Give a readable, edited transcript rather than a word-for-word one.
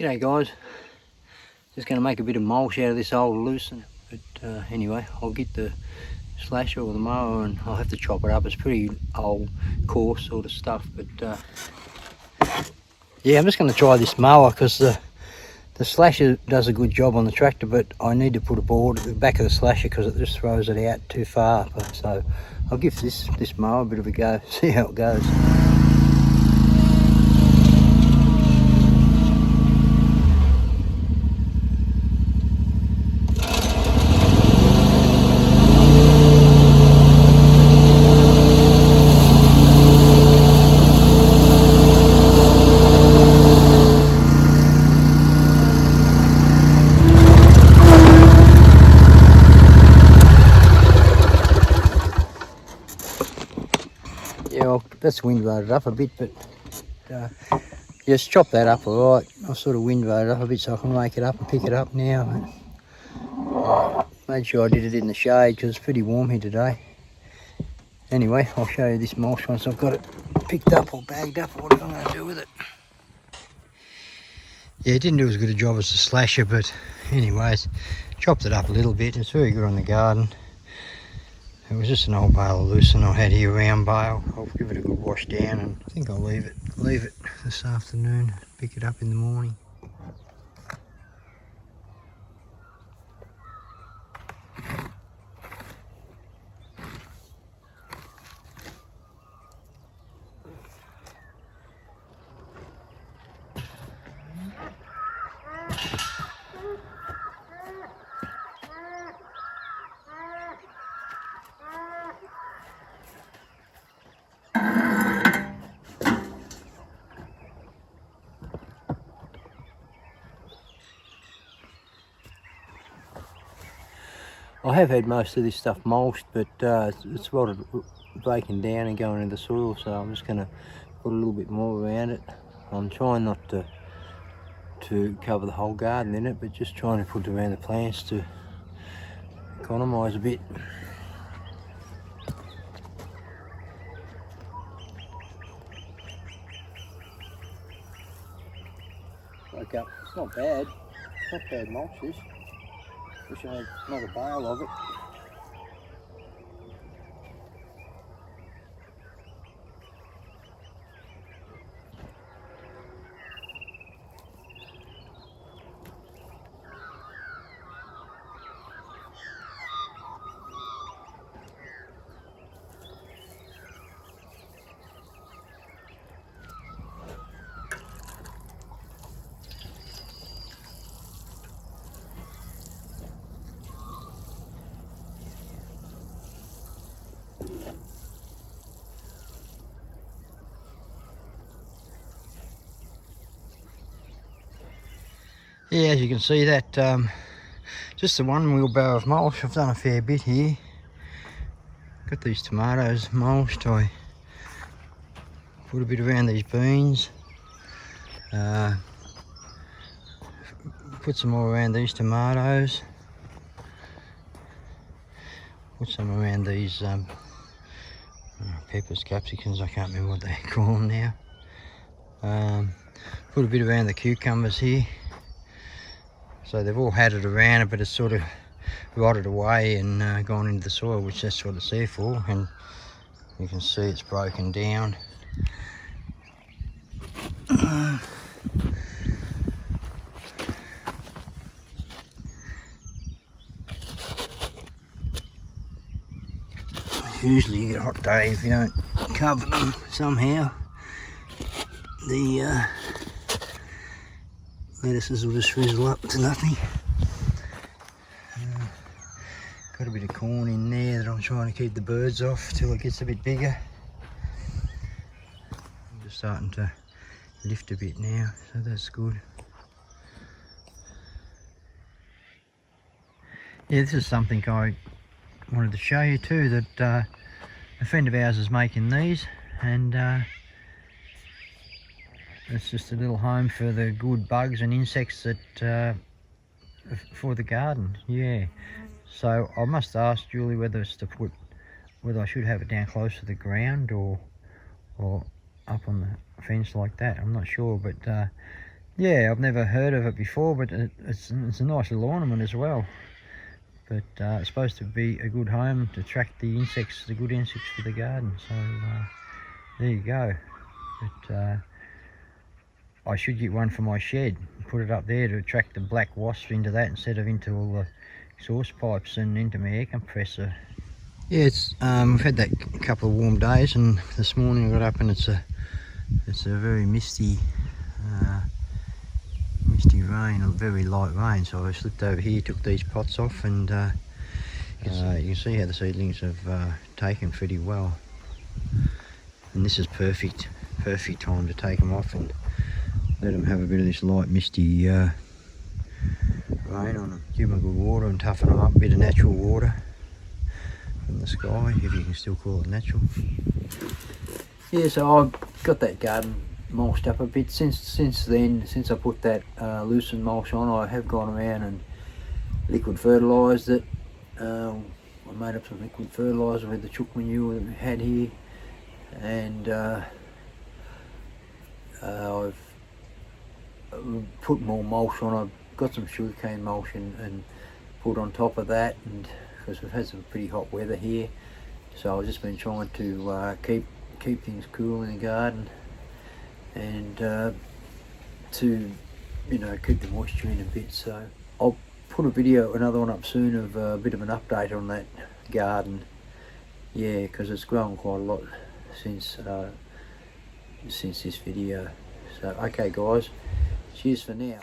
G'day guys, just going to make a bit of mulch out of this old Lucerne, but anyway, I'll get the slasher or the mower and I'll have to chop it up. It's pretty old, coarse sort of stuff, but yeah, I'm just going to try this mower because the slasher does a good job on the tractor, but I need to put a board at the back of the slasher because it just throws it out too far. So I'll give this mower a bit of a go, see how it goes. Yeah, well, that's wind loaded up a bit, but just chop that up alright. I'll sort of wind load it up a bit so I can rake it up and pick it up now. Made sure I did it in the shade because it's pretty warm here today. Anyway, I'll show you this mulch once I've got it picked up or bagged up or whatever I'm going to do with it. Yeah, it didn't do as good a job as the slasher, but anyways, chopped it up a little bit. It's very good on the garden. It was just an old bale of Lucerne I had here, round bale. I'll give it a good wash down and I think I'll leave it this afternoon, pick it up in the morning. I have had most of this stuff mulched, but it's rotted, breaking down and going into the soil, so I'm just going to put a little bit more around it. I'm trying not to cover the whole garden in it, but just trying to put around the plants to economise a bit. Broke up. It's not bad. It's not bad mulch, this. Wish I had another bale of it. Yeah, as you can see that, just the one wheelbarrow of mulch. I've done a fair bit here. Got these tomatoes mulched. I put a bit around these beans. Put some more around these tomatoes. Put some around these peppers, capsicums, I can't remember what they call them now. Put a bit around the cucumbers here. So they've all had it around it, but it's sort of rotted away and gone into the soil, which that's what it's there for. And you can see it's broken down. Usually you get a hot day if you don't cover them somehow. The lettuces will just frizzle up to nothing. Got a bit of corn in there that I'm trying to keep the birds off till it gets a bit bigger. I'm just starting to lift a bit now, so that's good. Yeah, this is something I wanted to show you too, that a friend of ours is making these, and it's just a little home for the good bugs and insects that for the garden. Yeah, so I must ask Julie whether it's to put, whether I should have it down close to the ground or up on the fence like that. I'm not sure, but Yeah, I've never heard of it before, but it's a nice little ornament as well. But it's supposed to be a good home to attract the insects, the good insects for the garden. So there you go. But I should get one for my shed and put it up there to attract the black wasps into that instead of into all the exhaust pipes and into my air compressor. Yeah, it's we've had that couple of warm days, and this morning I got up and it's a very misty rain, a very light rain. So I slipped over here, took these pots off, and you can see how the seedlings have taken pretty well. And this is perfect time to take them off and let them have a bit of this light misty rain on them. Give them a good water and toughen them up, a bit of natural water from the sky, if you can still call it natural. Yeah, so I've got that garden mulched up a bit since I put that Lucerne mulch on. I have gone around and liquid fertilised it. I made up some liquid fertiliser with the chook manure that we had here, and I've put more mulch on. I've got some sugarcane mulch and put on top of that, and because we've had some pretty hot weather here, so I've just been trying to keep things cool in the garden, and to keep the moisture in a bit. So I'll put another one up soon of a bit of an update on that garden. Yeah, because it's grown quite a lot since this video. So okay guys, cheers for now.